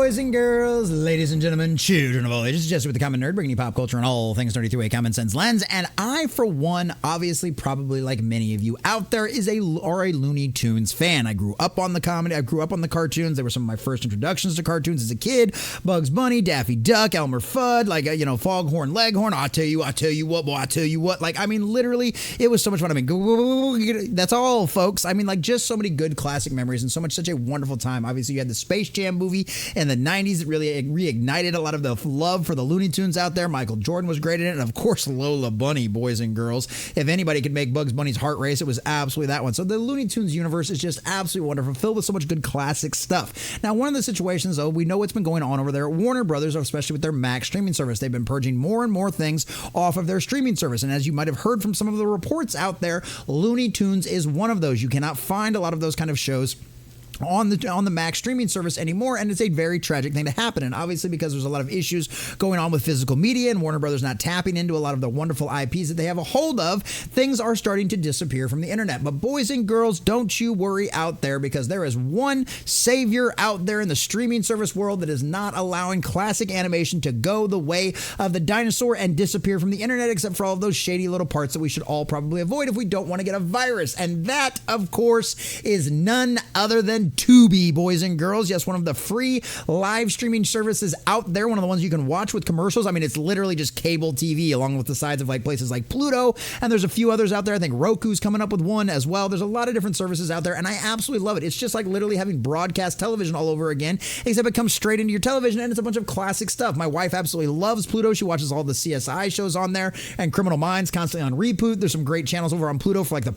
boys and girls, ladies and gentlemen, children of all ages, Jesse with the Common Nerd, bringing you pop culture and all things nerdy through a common sense lens. And I, for one, obviously, probably like many of you out there, are a Looney Tunes fan. I grew up on the comedy. I grew up on the cartoons. They were some of my first introductions to cartoons as a kid. Bugs Bunny, Daffy Duck, Elmer Fudd, Foghorn Leghorn. I tell you what, boy, I tell you what. Like, I mean, literally, it was so much fun. I mean, that's all, folks. I mean, like, just so many good classic memories and such a wonderful time. Obviously, you had the Space Jam movie in the 90s. It really reignited a lot of the love for the Looney Tunes out there. Michael Jordan was great in it. And of course, Lola Bunny, boys and girls. If anybody could make Bugs Bunny's heart race, it was absolutely that one. So the Looney Tunes universe is just absolutely wonderful, filled with so much good classic stuff. Now, one of the situations, though, we know what's been going on over there at Warner Brothers, especially with their Max streaming service. They've been purging more and more things off of their streaming service. And as you might have heard from some of the reports out there, Looney Tunes is one of those. You cannot find a lot of those kind of shows on the Max streaming service anymore, and it's a very tragic thing to happen. And obviously, because there's a lot of issues going on with physical media and Warner Brothers not tapping into a lot of the wonderful IPs that they have a hold of, things are starting to disappear from the internet. But boys and girls, don't you worry out there, because there is one savior out there in the streaming service world that is not allowing classic animation to go the way of the dinosaur and disappear from the internet, except for all of those shady little parts that we should all probably avoid if we don't want to get a virus. And that, of course, is none other than Tubi, boys and girls. Yes, one of the free live streaming services out there, one of the ones you can watch with commercials. I mean, it's literally just cable TV along with the sides of like places like Pluto, and there's a few others out there. I think Roku's coming up with one as well. There's a lot of different services out there, and I absolutely love it. It's just like literally having broadcast television all over again, except it comes straight into your television, and it's a bunch of classic stuff. My wife absolutely loves Pluto. She watches all the CSI shows on there, and Criminal Minds constantly on reboot. There's some great channels over on Pluto for like the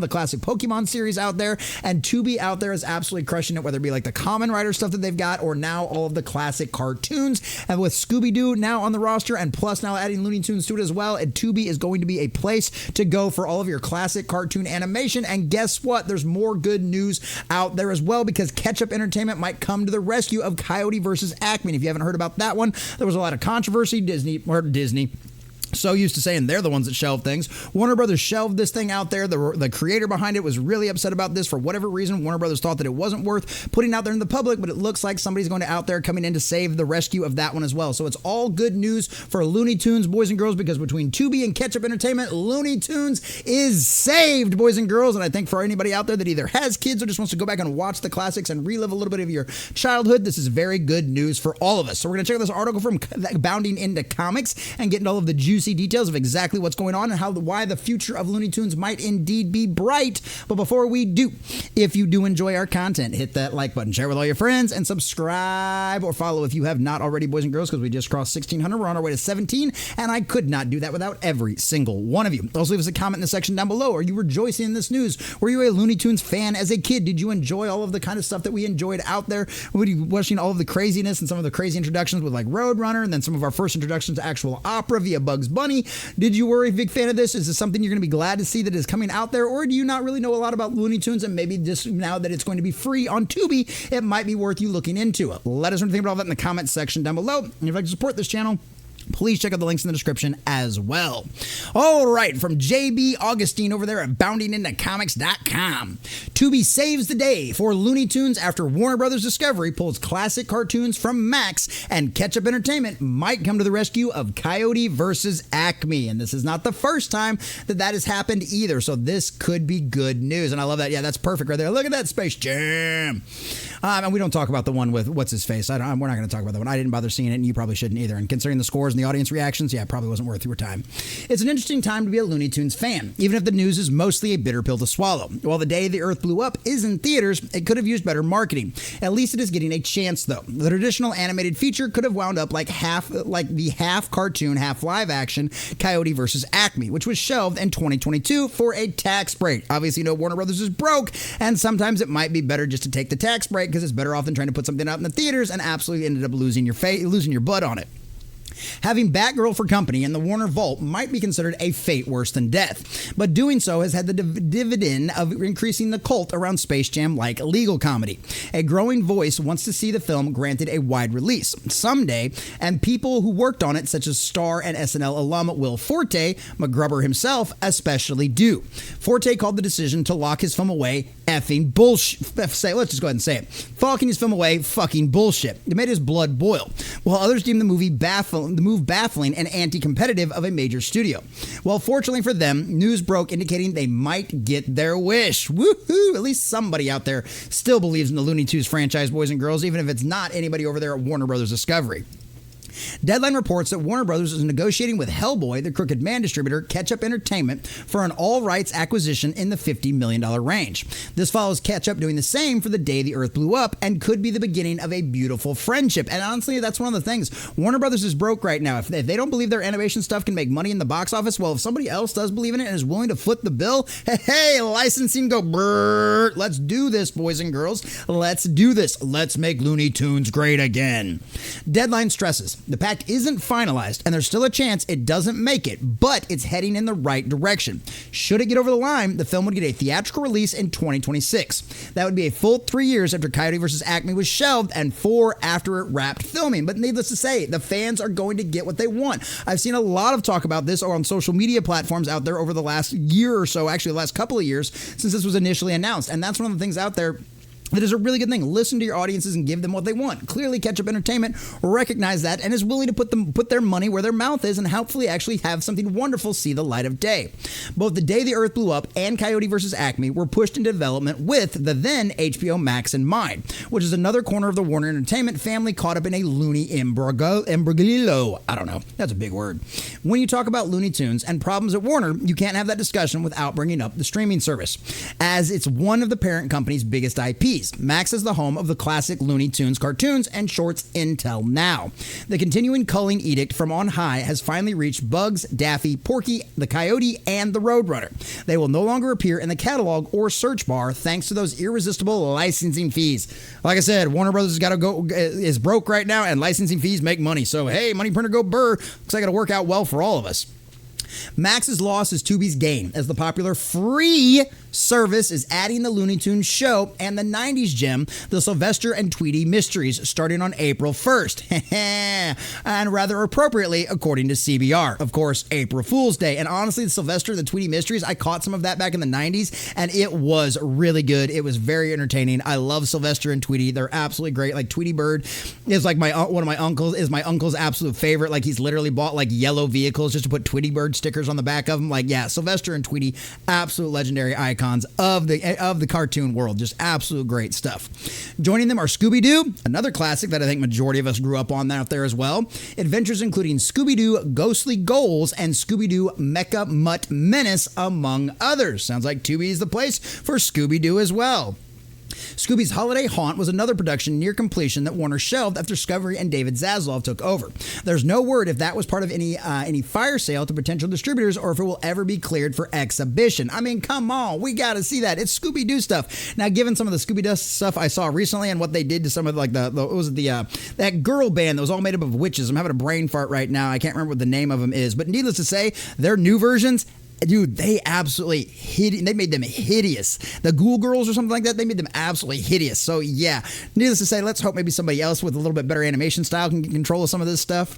classic Pokemon series out there, and Tubi out there is absolutely crushing it, whether it be like the Kamen Rider stuff that they've got, or now all of the classic cartoons. And with Scooby-Doo now on the roster, and plus now adding Looney Tunes to it as well, and Tubi is going to be a place to go for all of your classic cartoon animation. And guess what? There's more good news out there as well, because Ketchup Entertainment might come to the rescue of Coyote versus Acme. And if you haven't heard about that one, there was a lot of controversy. Disney so used to saying they're the ones that shelve things. Warner Brothers shelved this thing out there. The creator behind it was really upset about this for whatever reason. Warner Brothers thought that it wasn't worth putting out there in the public, but it looks like somebody's going to out there coming in to save the rescue of that one as well. So it's all good news for Looney Tunes, boys and girls, because between Tubi and Ketchup Entertainment, Looney Tunes is saved, boys and girls. And I think for anybody out there that either has kids or just wants to go back and watch the classics and relive a little bit of your childhood, this is very good news for all of us. So we're going to check out this article from Bounding Into Comics and get into all of the juicy details of exactly what's going on and why the future of Looney Tunes might indeed be bright. But before we do, if you do enjoy our content, hit that like button, share with all your friends, and subscribe or follow if you have not already, boys and girls, because we just crossed 1,600. We're on our way to 17, and I could not do that without every single one of you. Also, leave us a comment in the section down below. Are you rejoicing in this news? Were you a Looney Tunes fan as a kid? Did you enjoy all of the kind of stuff that we enjoyed out there? Were you watching all of the craziness and some of the crazy introductions with like Roadrunner, and then some of our first introductions to actual opera via Bugs Bunny? Did you worry, big fan of this? Is this something you're going to be glad to see that is coming out there? Or do you not really know a lot about Looney Tunes, and maybe just now that it's going to be free on Tubi, it might be worth you looking into it? Let us know what you think about all that in the comments section down below. And if you'd like to support this channel, please check out the links in the description as well. All right, from JB Augustine over there at boundingintocomics.com. Tubi saves the day for Looney Tunes after Warner Brothers Discovery pulls classic cartoons from Max, and Ketchup Entertainment might come to the rescue of Coyote versus Acme. And this is not the first time that has happened either, so this could be good news. And I love that. Yeah, that's perfect right there. Look at that, Space Jam. And we don't talk about the one with what's-his-face. We're not going to talk about that one. I didn't bother seeing it, and you probably shouldn't either. And considering the scores and the audience reactions, yeah, it probably wasn't worth your time. It's an interesting time to be a Looney Tunes fan, even if the news is mostly a bitter pill to swallow. While The Day the Earth Blew Up is in theaters, it could have used better marketing. At least it is getting a chance, though. The traditional animated feature could have wound up like the half cartoon, half live action Coyote versus Acme, which was shelved in 2022 for a tax break. Obviously, Warner Brothers is broke, and sometimes it might be better just to take the tax break, because it's better off than trying to put something out in the theaters and absolutely ended up losing your butt on it. Having Batgirl for company in the Warner Vault might be considered a fate worse than death, but doing so has had the dividend of increasing the cult around Space Jam-like legal comedy. A growing voice wants to see the film granted a wide release someday, and people who worked on it, such as star and SNL alum Will Forte, McGrubber himself, especially do. Forte called the decision to lock his film away effing bullshit. Let's just go ahead and say it. Locking his film away, fucking bullshit. It made his blood boil, while others deemed the move baffling and anti-competitive of a major studio. Well, fortunately for them, news broke indicating they might get their wish. Woohoo! At least somebody out there still believes in the Looney Tunes franchise, boys and girls, even if it's not anybody over there at Warner Brothers Discovery. Deadline reports that Warner Brothers is negotiating with Hellboy, the Crooked Man distributor, Ketchup Entertainment, for an all-rights acquisition in the $50 million range. This follows Ketchup doing the same for The Day the Earth Blew Up and could be the beginning of a beautiful friendship. And honestly, that's one of the things. Warner Brothers is broke right now. If they don't believe their animation stuff can make money in the box office, well, if somebody else does believe in it and is willing to foot the bill, hey, licensing go brrr. Let's do this, boys and girls. Let's do this. Let's make Looney Tunes great again. Deadline stresses. The pact isn't finalized, and there's still a chance it doesn't make it, but it's heading in the right direction. Should it get over the line, the film would get a theatrical release in 2026. That would be a full 3 years after Coyote vs. Acme was shelved and 4 after it wrapped filming. But needless to say, the fans are going to get what they want. I've seen a lot of talk about this on social media platforms out there over the last year or so, actually the last couple of years since this was initially announced. And that's one of the things out there that is a really good thing. Listen to your audiences and give them what they want. Clearly, Ketchup Entertainment recognizes that and is willing to put their money where their mouth is and hopefully actually have something wonderful see the light of day. Both The Day the Earth Blew Up and Coyote vs. Acme were pushed into development with the then HBO Max in mind, which is another corner of the Warner Entertainment family caught up in a loony imbroglio. I don't know. That's a big word. When you talk about Looney Tunes and problems at Warner, you can't have that discussion without bringing up the streaming service, as it's one of the parent company's biggest IPs. Max is the home of the classic Looney Tunes cartoons and shorts until now. The continuing culling edict from on high has finally reached Bugs, Dafee, Porky, the Coyote, and the Roadrunner. They will no longer appear in the catalog or search bar thanks to those irresistible licensing fees. Like I said, Warner Brothers is broke right now, and licensing fees make money. So, hey, money printer go burr. Looks like it'll work out well for all of us. Max's loss is Tubi's gain, as the popular free service is adding the Looney Tunes show and the 90s gem, the Sylvester and Tweety Mysteries, starting on April 1st. And rather appropriately, according to CBR. Of course, April Fool's Day. And honestly, the Sylvester and the Tweety Mysteries, I caught some of that back in the 90s, and it was really good. It was very entertaining. I love Sylvester and Tweety. They're absolutely great. Like, Tweety Bird is like my uncle's absolute favorite. Like, he's literally bought like yellow vehicles just to put Tweety Bird stickers on the back of them. Like, yeah, Sylvester and Tweety, absolute legendary icons of the cartoon world. Just absolute great stuff. Joining them are Scooby-Doo, another classic that I think majority of us grew up on out there as well. Adventures including Scooby-Doo Ghostly Goals and Scooby-Doo Mecha Mutt Menace, among others. Sounds like Tubi is the place for Scooby-Doo as well. Scooby's Holiday Haunt was another production near completion that Warner shelved after Discovery and David Zaslav took over. There's no word if that was part of any fire sale to potential distributors or if it will ever be cleared for exhibition. I mean, come on, we got to see that. It's Scooby-Doo stuff. Now, given some of the Scooby-Doo stuff I saw recently and what they did to some of like that girl band that was all made up of witches. I'm having a brain fart right now. I can't remember what the name of them is, but needless to say, their new versions, dude, they absolutely they made them hideous. The Ghoul Girls or something like that, they made them absolutely hideous. So yeah, needless to say, let's hope maybe somebody else with a little bit better animation style can get control of some of this stuff.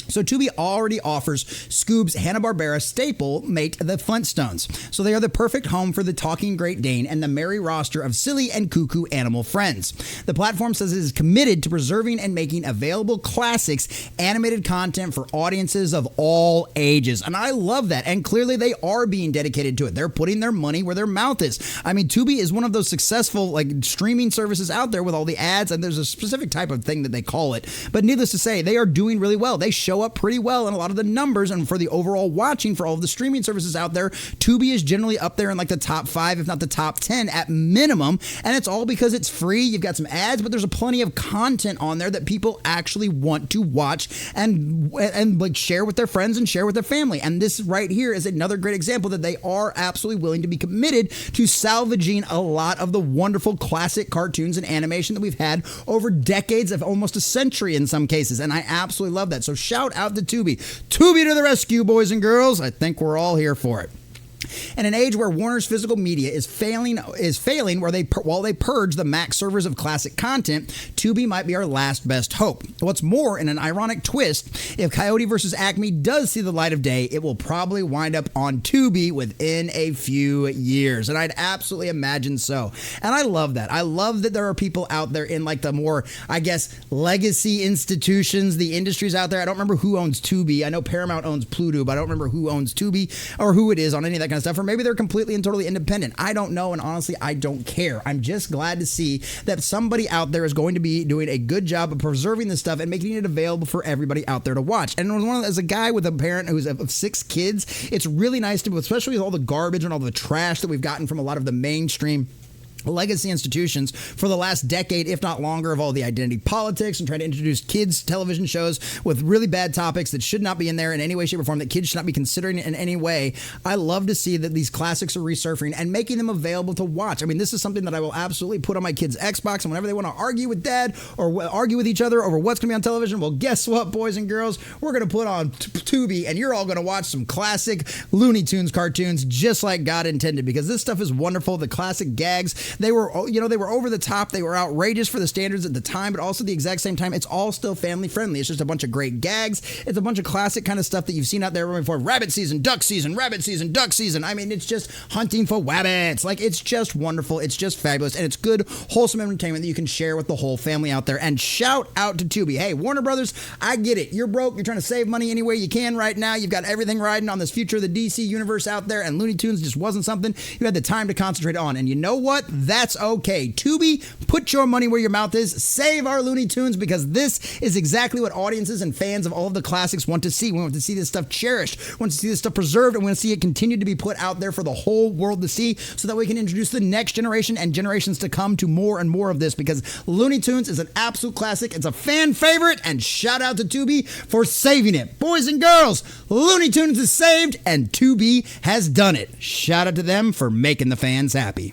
So Tubi already offers Scoob's Hanna-Barbera staple mate, the Flintstones. So they are the perfect home for the Talking Great Dane and the merry roster of silly and cuckoo animal friends. The platform says it is committed to preserving and making available classics, animated content for audiences of all ages. And I love that. And clearly they are being dedicated to it. They're putting their money where their mouth is. I mean, Tubi is one of those successful like streaming services out there with all the ads, and there's a specific type of thing that they call it. But needless to say, they are doing really well. They show up pretty well in a lot of the numbers, and for the overall watching for all of the streaming services out there, Tubi is generally up there in like the top 5, if not the top 10 at minimum, and it's all because it's free. You've got some ads, but there's a plenty of content on there that people actually want to watch and like share with their friends and share with their family. And this right here is another great example that they are absolutely willing to be committed to salvaging a lot of the wonderful classic cartoons and animation that we've had over decades of almost a century in some cases, and I absolutely love that. So shout Shout out to Tubi. Tubi to the rescue, boys and girls. I think we're all here for it. In an age where Warner's physical media is failing while they purge the Mac servers of classic content, Tubi might be our last best hope. What's more, in an ironic twist, if Coyote vs. Acme does see the light of day, it will probably wind up on Tubi within a few years. And I'd absolutely imagine so. And I love that. I love that there are people out there in like the more, I guess, legacy institutions, the industries out there. I don't remember who owns Tubi. I know Paramount owns Pluto, but I don't remember who owns Tubi or who it is on any of that kind of stuff, or maybe they're completely and totally independent. I don't know, and honestly, I don't care. I'm just glad to see that somebody out there is going to be doing a good job of preserving this stuff and making it available for everybody out there to watch. And as a guy with a parent who's of 6 kids, it's really nice to, especially with all the garbage and all the trash that we've gotten from a lot of the mainstream legacy institutions for the last decade, if not longer, of all the identity politics and trying to introduce kids television shows with really bad topics that should not be in there in any way, shape, or form, that kids should not be considering in any way. I love to see that these classics are resurfacing and making them available to watch. I mean, this is something that I will absolutely put on my kids' Xbox, and whenever they want to argue with dad or argue with each other over what's going to be on television, well, guess what, boys and girls? We're going to put on Tubi, and you're all going to watch some classic Looney Tunes cartoons just like God intended, because this stuff is wonderful. The classic gags, they were over the top. They were outrageous for the standards at the time, but also at the exact same time, it's all still family friendly. It's just a bunch of great gags. It's a bunch of classic kind of stuff that you've seen out there before. Rabbit season, duck season, rabbit season, duck season. I mean, it's just hunting for wabbits. Like, it's just wonderful. It's just fabulous. And it's good, wholesome entertainment that you can share with the whole family out there. And shout out to Tubi. Hey, Warner Brothers, I get it. You're broke. You're trying to save money any way you can right now. You've got everything riding on this future of the DC universe out there, and Looney Tunes just wasn't something you had the time to concentrate on. And you know what? That's okay. Tubi, put your money where your mouth is. Save our Looney Tunes, because this is exactly what audiences and fans of all of the classics want to see. We want to see this stuff cherished. We want to see this stuff preserved, and we want to see it continue to be put out there for the whole world to see, so that we can introduce the next generation and generations to come to more and more of this, because Looney Tunes is an absolute classic. It's a fan favorite, and shout out to Tubi for saving it. Boys and girls, Looney Tunes is saved, and Tubi has done it. Shout out to them for making the fans happy.